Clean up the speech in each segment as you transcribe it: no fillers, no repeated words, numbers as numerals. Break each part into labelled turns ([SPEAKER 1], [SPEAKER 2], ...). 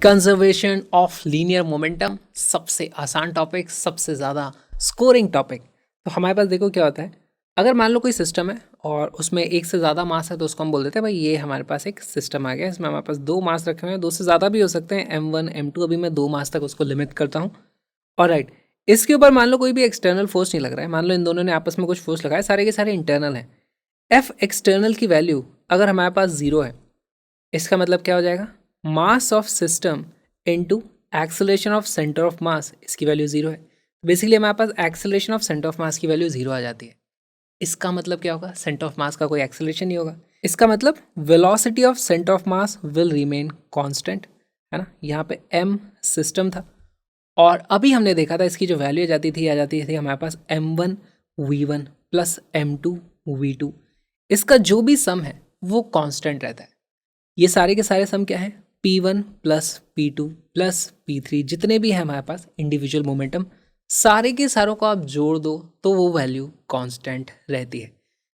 [SPEAKER 1] Conservation of linear momentum, सबसे आसान topic, सबसे ज़्यादा स्कोरिंग टॉपिक। तो हमारे पास देखो क्या होता है, अगर मान लो कोई सिस्टम है और उसमें एक से ज़्यादा मास है तो उसको हम बोल देते हैं भाई ये हमारे पास एक सिस्टम आ गया, इसमें हमारे पास 2 मास रखे हुए हैं, 2 से ज़्यादा भी हो सकते हैं, M1 M2, अभी मैं 2 मास तक उसको लिमिट करता हूँ। और राइट, इसके ऊपर मान लो कोई भी एक्सटर्नल फोर्स नहीं लग रहा है, मान लो इन दोनों ने आपस में कुछ फोर्स लगाया, सारे के सारे इंटरनल हैं। एफ एक्सटर्नल की वैल्यू अगर हमारे पास 0 है, इसका मतलब क्या हो जाएगा, mass of system into acceleration of center of mass, इसकी वैल्यू 0 है। बेसिकली हमारे पास acceleration of center of mass की वैल्यू 0 आ जाती है। इसका मतलब क्या होगा, सेंटर ऑफ मास का कोई एक्सेलरेशन नहीं होगा। इसका मतलब velocity of center of mass will remain constant, है ना। यहाँ पे m सिस्टम था और अभी हमने देखा था इसकी जो वैल्यू आ जाती थी हमारे पास m1 v1 plus m2 v2। इसका जो भी सम है वो कांस्टेंट रहता है। ये सारे के सारे सम क्या है, P1 plus P2 plus P3, जितने भी हैं हमारे पास इंडिविजुअल मोमेंटम, सारे के सारों को आप जोड़ दो तो वो वैल्यू कांस्टेंट रहती है।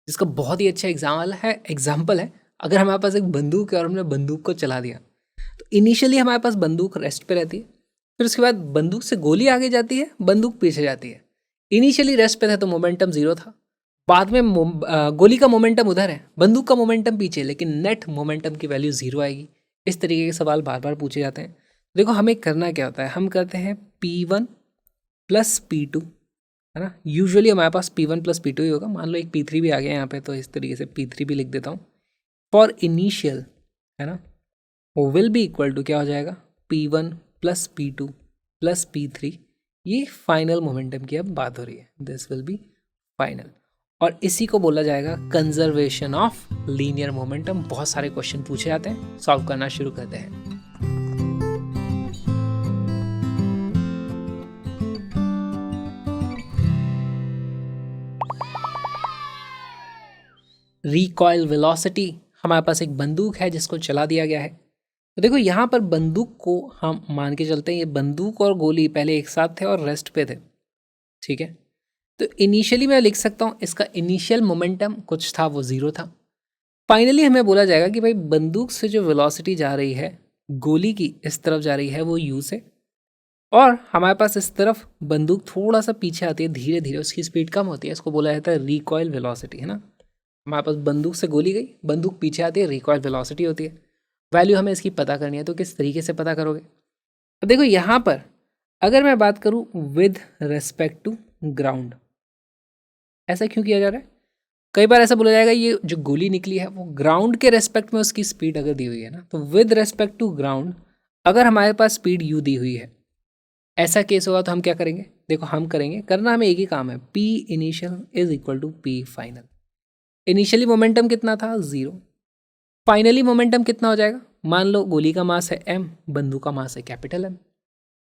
[SPEAKER 1] जिसका बहुत ही अच्छा एग्जाम्पल है, अगर हमारे पास एक बंदूक है और हमने बंदूक को चला दिया तो इनिशियली हमारे पास बंदूक रेस्ट पे रहती है, फिर उसके बाद बंदूक से गोली आगे जाती है, बंदूक पीछे जाती है। इनिशियली रेस्ट पे था तो मोमेंटम 0 था, बाद में गोली का मोमेंटम उधर है, बंदूक का मोमेंटम पीछे, लेकिन नेट मोमेंटम की वैल्यू 0 आएगी। इस तरीके के सवाल बार बार पूछे जाते हैं। देखो हमें करना क्या होता है, हम करते हैं P1 प्लस P2, है ना। यूजुअली हमारे पास P1 प्लस P2 ही होगा, मान लो एक P3 भी आ गया यहाँ पे तो इस तरीके से P3 भी लिख देता हूँ। फॉर इनिशियल, है ना, वो विल बी इक्वल टू क्या हो जाएगा, P1 plus P2 plus P3। ये फाइनल मोमेंटम की अब बात हो रही है, दिस विल बी फाइनल। और इसी को बोला जाएगा कंजर्वेशन ऑफ लीनियर मोमेंटम। बहुत सारे क्वेश्चन पूछे जाते हैं, सॉल्व करना शुरू करते हैं। रिकॉइल वेलोसिटी, हमारे पास एक बंदूक है जिसको चला दिया गया है। तो देखो यहाँ पर बंदूक को हम मान के चलते हैं, ये बंदूक और गोली पहले एक साथ थे और रेस्ट पे थे, ठीक है। तो इनिशियली मैं लिख सकता हूँ इसका इनिशियल मोमेंटम कुछ था, वो 0 था। फाइनली हमें बोला जाएगा कि भाई बंदूक से जो वेलोसिटी जा रही है गोली की इस तरफ जा रही है वो u से, और हमारे पास इस तरफ बंदूक थोड़ा सा पीछे आती है, धीरे धीरे उसकी स्पीड कम होती है, इसको बोला जाता है रिकॉइल वेलोसिटी, है ना। हमारे पास बंदूक से गोली गई, बंदूक पीछे आती है, रिकॉइल वेलोसिटी होती है। वैल्यू हमें इसकी पता करनी है, तो किस तरीके से पता करोगे। अब देखो यहाँ पर अगर मैं बात करूँ विद रेस्पेक्ट टू ग्राउंड, ऐसा क्यों किया जा रहा है, कई बार ऐसा बोला जाएगा ये जो गोली निकली है वो ग्राउंड के रेस्पेक्ट में उसकी स्पीड अगर दी हुई है ना, तो विद रेस्पेक्ट टू ग्राउंड अगर हमारे पास स्पीड u दी हुई है, ऐसा केस होगा तो हम क्या करेंगे, देखो हम करेंगे, करना हमें एक ही काम है, P initial is equal to P final. Initially momentum कितना था, 0। फाइनली मोमेंटम कितना हो जाएगा, मान लो गोली का मास है m, बंदूक का मास है कैपिटल M,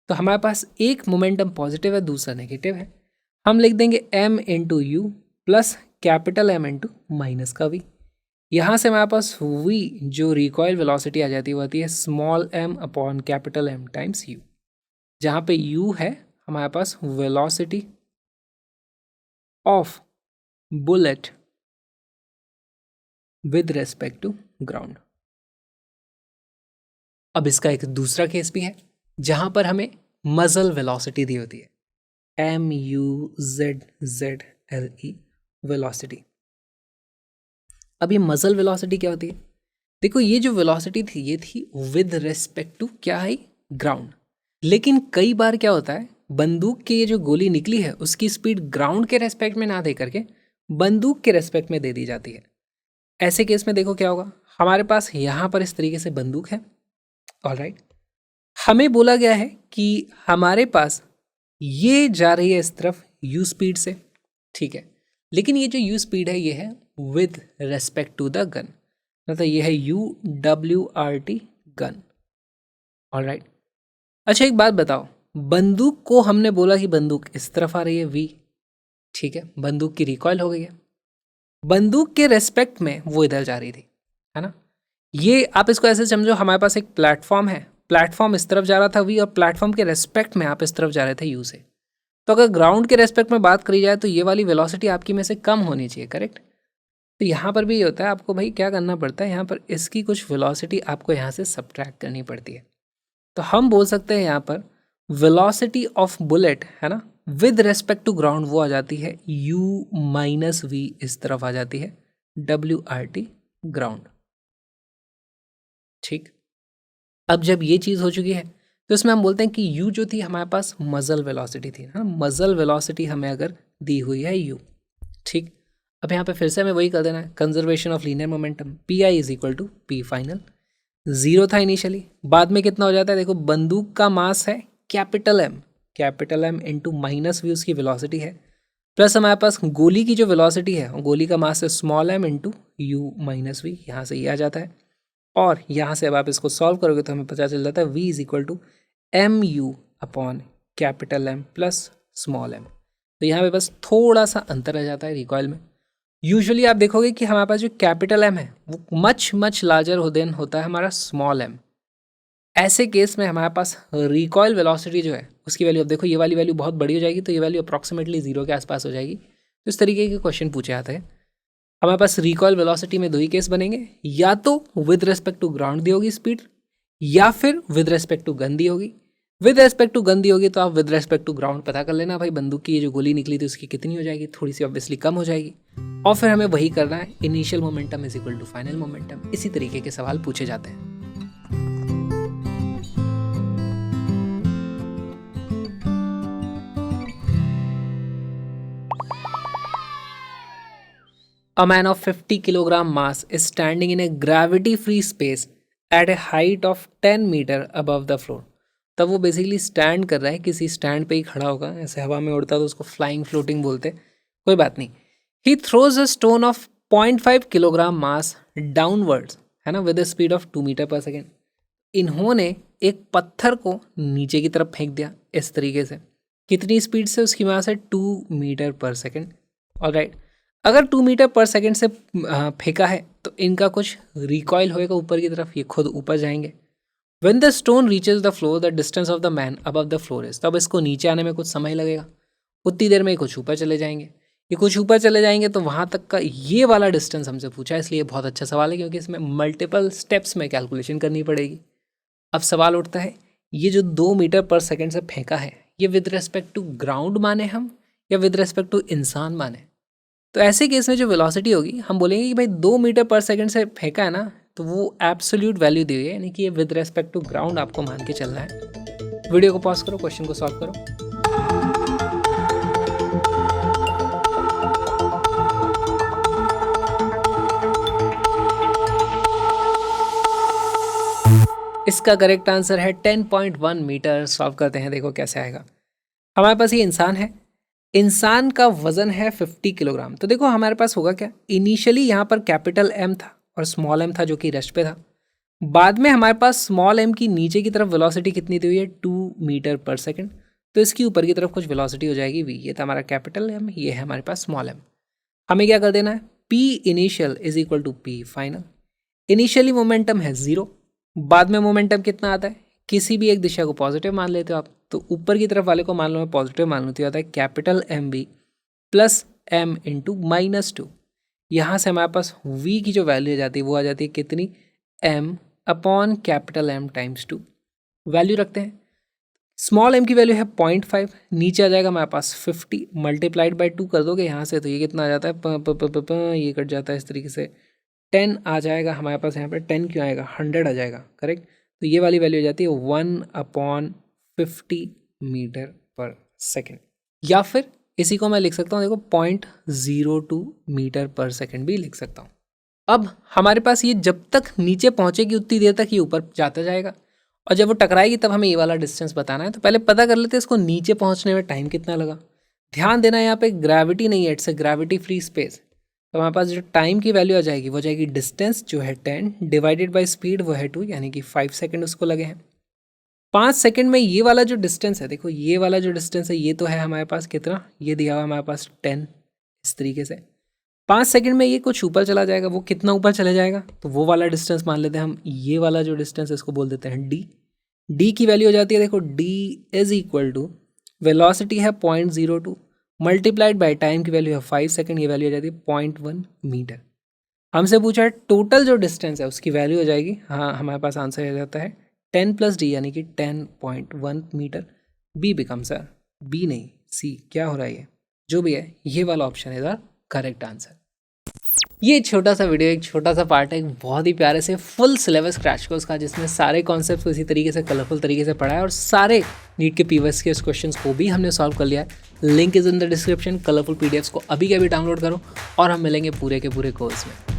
[SPEAKER 1] तो हमारे पास एक मोमेंटम पॉजिटिव है, दूसरा नेगेटिव है। हम लिख देंगे m into u plus capital M into minus का v। यहाँ से हमारे पास v जो रिकॉइल वेलोसिटी आ जाती है वो आती है स्मॉल m अपॉन कैपिटल M टाइम्स u, जहाँ पे u है हमारे पास velocity of bullet with respect to ground. अब इसका एक दूसरा केस भी है जहां पर हमें मजल वेलोसिटी दी होती है, MUZZLE वेलोसिटी। अब ये मजल वेलोसिटी क्या होती है, देखो ये जो वेलोसिटी थी ये थी विद रेस्पेक्ट टू क्या है, ग्राउंड। लेकिन कई बार क्या होता है, बंदूक की ये जो गोली निकली है उसकी स्पीड ग्राउंड के रेस्पेक्ट में ना दे करके बंदूक के रेस्पेक्ट में दे दी जाती है। ऐसे केस में देखो क्या होगा, हमारे पास यहाँ पर इस तरीके से बंदूक है, ऑलराइट। हमें बोला गया है कि हमारे पास ये जा रही है इस तरफ u स्पीड से, ठीक है, लेकिन ये जो u स्पीड है ये है with respect to the gun, मतलब ये है UWRT गन, ऑलराइट। अच्छा एक बात बताओ, बंदूक को हमने बोला कि बंदूक इस तरफ आ रही है v, ठीक है, बंदूक की रिकॉइल हो गई है, बंदूक के रेस्पेक्ट में वो इधर जा रही थी, है ना। ये आप इसको ऐसे समझो, हमारे पास एक प्लेटफॉर्म है, प्लेटफॉर्म इस तरफ जा रहा था v और प्लेटफॉर्म के रेस्पेक्ट में आप इस तरफ जा रहे थे u से। तो अगर ग्राउंड के रेस्पेक्ट में बात करी जाए तो ये वाली वेलोसिटी आपकी में से कम होनी चाहिए, करेक्ट। तो यहाँ पर भी ये होता है, आपको भाई क्या करना पड़ता है, यहाँ पर इसकी कुछ वेलोसिटी आपको यहाँ से सब्ट्रैक्ट करनी पड़ती है। तो हम बोल सकते हैं यहाँ पर वेलोसिटी ऑफ बुलेट है ना विद रेस्पेक्ट टू ग्राउंड वो आ जाती है u माइनस वी, इस तरफ आ जाती है WRT ग्राउंड। ठीक, अब जब ये चीज़ हो चुकी है तो इसमें हम बोलते हैं कि u जो थी हमारे पास मजल वेलोसिटी थी ना, मजल वेलोसिटी हमें अगर दी हुई है u। ठीक, अब यहाँ पे फिर से हमें वही कर देना है, conservation of linear momentum, P I is equal to P final. Zero था इनिशियली, बाद में कितना हो जाता है, देखो बंदूक का मास है capital M into minus V उसकी वेलोसिटी है, प्लस हमारे पास गोली की जो वेलोसिटी है, गोली का मास है small M into U minus V, यहाँ से ये आ जाता है। और यहाँ से अब आप इसको सॉल्व करोगे तो हमें पता चल जाता है v is equal to M U upon capital M plus small M. तो यहाँ पे बस थोड़ा सा अंतर आ जाता है रिकॉयल में। यूजुअली आप देखोगे कि हमारे पास जो कैपिटल एम है वो मच लार्जर देन होता है हमारा स्मॉल एम। ऐसे केस में हमारे पास रिकॉयल वेलोसिटी जो है उसकी वैल्यू, अब देखो ये वाली वैल्यू बहुत बड़ी हो जाएगी तो ये वैल्यू अप्रॉक्सीमेटली जीरो के आसपास हो जाएगी। तो इस तरीके के क्वेश्चन पूछे जाते हैं। हमारे पास रिकॉयल वेलोसिटी में दो ही केस बनेंगे, या तो विद रेस्पेक्ट टू ग्राउंड दी होगी स्पीड, या फिर विद रेस्पेक्ट टू गन दी होगी। विद रेस्पेक्ट टू गन दी होगी तो आप विद रेस्पेक्ट टू ग्राउंड पता कर लेना भाई बंदूक की ये जो गोली निकली थी उसकी कितनी हो जाएगी, थोड़ी सी ऑब्वियसली कम हो जाएगी। और फिर हमें वही करना है, initial momentum is equal to final momentum. इसी तरीके के सवाल पूछे जाते हैं। A man of 50 kilogram mass is standing in a gravity-free space at a height of 10 meter above the floor। तब वो बेसिकली स्टैंड कर रहा है, किसी स्टैंड पे ही खड़ा होगा, ऐसे हवा में उड़ता तो उसको फ्लाइंग फ्लोटिंग बोलते, कोई बात नहीं। He throws a stone of 0.5 kilogram mass downwards है ना with the speed of 2 metre per second. इन्होंने एक पत्थर को नीचे की तरफ फेंक दिया इस तरीके से, कितनी स्पीड से, उसकी मास है 2 मीटर पर सेकेंड। ऑलराइट, अगर 2 मीटर पर सेकेंड से फेंका है तो इनका कुछ रिकॉयल होएगा ऊपर की तरफ, ये खुद ऊपर जाएंगे। When the stone reaches the floor, the distance of the man above the floor is, तब इसको नीचे आने में कुछ समय लगेगा, उतनी देर में कुछ ऊपर चले जाएंगे। ये कुछ ऊपर चले जाएंगे तो वहाँ तक का ये वाला डिस्टेंस हमसे पूछा है, इसलिए बहुत अच्छा सवाल है क्योंकि इसमें मल्टीपल स्टेप्स में कैलकुलेशन करनी पड़ेगी। अब सवाल उठता है, ये जो 2 मीटर पर सेकेंड से फेंका है ये विद रेस्पेक्ट टू ग्राउंड माने हम या विद रेस्पेक्ट टू इंसान माने। तो ऐसे केस में जो वेलोसिटी होगी हम बोलेंगे कि भाई 2 मीटर पर सेकंड से फेंका है ना, तो वो एब्सोल्यूट वैल्यू दी हुई है, यानी कि ये विद रेस्पेक्ट टू ग्राउंड आपको मान के चलना है। वीडियो को पॉज करो, क्वेश्चन को सॉल्व करो। इसका करेक्ट आंसर है 10.1 मीटर। सॉल्व करते हैं, देखो कैसे आएगा। हमारे पास ये इंसान है, इंसान का वजन है 50 किलोग्राम। तो देखो हमारे पास होगा क्या, इनिशियली यहाँ पर कैपिटल एम था और स्मॉल एम था जो कि रेस्ट पे था। बाद में हमारे पास स्मॉल एम की नीचे की तरफ वेलोसिटी कितनी दी हुई है, 2 मीटर पर सेकंड। तो इसकी ऊपर की तरफ कुछ वेलोसिटी हो जाएगी वी। ये था हमारा कैपिटल एम, ये है हमारे पास स्मॉल एम। हमें क्या कर देना है, P initial is equal to P final. Initially momentum है 0, बाद में मोमेंटम कितना आता है, किसी भी एक दिशा को पॉजिटिव मान लेते हो आप, तो ऊपर की तरफ वाले को मान लो मैं पॉजिटिव मान लूँ तो आता है capital M B plus M into -2। यहाँ से हमारे पास v की जो वैल्यू आ जाती है वो आ जाती है कितनी, m अपॉन कैपिटल M टाइम्स 2। वैल्यू रखते हैं, स्मॉल m की वैल्यू है 0.5, नीचे आ जाएगा हमारे पास 50 मल्टीप्लाइड बाई 2 कर दोगे यहाँ से तो ये कितना आ जाता है, ये कट जाता है इस तरीके से, 10 आ जाएगा हमारे पास। यहाँ पर 10 क्यों आएगा, 100 आ जाएगा, करेक्ट। तो ये वाली वैल्यू हो जाती है 1/50 मीटर पर सेकेंड। या फिर इसी को मैं लिख सकता हूँ, देखो 0.02 मीटर पर सेकेंड भी लिख सकता हूँ। अब हमारे पास ये जब तक नीचे पहुँचेगी उतनी देर तक ये ऊपर जाता जाएगा, और जब वो टकराएगी तब हमें ये वाला डिस्टेंस बताना है। तो पहले पता कर लेते हैं इसको नीचे पहुँचने में टाइम कितना लगा। ध्यान देना यहाँ पे ग्रेविटी नहीं है, it's a gravity free space. तो हमारे पास जो टाइम की वैल्यू आ जाएगी वो जाएगी डिस्टेंस जो है 10 डिवाइडेड बाय स्पीड वो है 2, यानी कि 5 सेकंड उसको लगे हैं। 5 सेकंड में ये वाला जो डिस्टेंस है, देखो ये वाला जो डिस्टेंस है ये तो है हमारे पास कितना, ये दिया हुआ हमारे पास 10। इस तरीके से 5 सेकंड में ये कुछ ऊपर चला जाएगा, वो कितना ऊपर चले जाएगा, तो वो वाला डिस्टेंस मान लेते हैं हम। ये वाला जो डिस्टेंस है इसको बोल देते हैं डी। डी की वैल्यू हो जाती है, देखो D is equal to velocity है 0.02 मल्टीप्लाइड बाय टाइम की वैल्यू है 5 सेकंड, ये वैल्यू हो जाती है 0.1 मीटर। हमसे पूछा है टोटल जो डिस्टेंस है उसकी वैल्यू हो जाएगी, हाँ हमारे पास आंसर आ जाता है 10 + d यानी कि 10.1 metre. B become sir, B नहीं सी, क्या हो रहा है ये जो भी है, ये वाला option is the correct answer. ये छोटा सा वीडियो एक छोटा सा पार्ट है एक बहुत ही प्यारे से फुल सिलेबस क्रैश कोर्स का, जिसमें सारे कॉन्सेप्ट्स इसी तरीके से कलरफुल तरीके से पढ़ा है और सारे नीट के पीवीएस के क्वेश्चंस को भी हमने सॉल्व कर लिया है। Link is in the description. Colourful PDFs को अभी के अभी डाउनलोड करो और हम मिलेंगे पूरे के पूरे कोर्स में।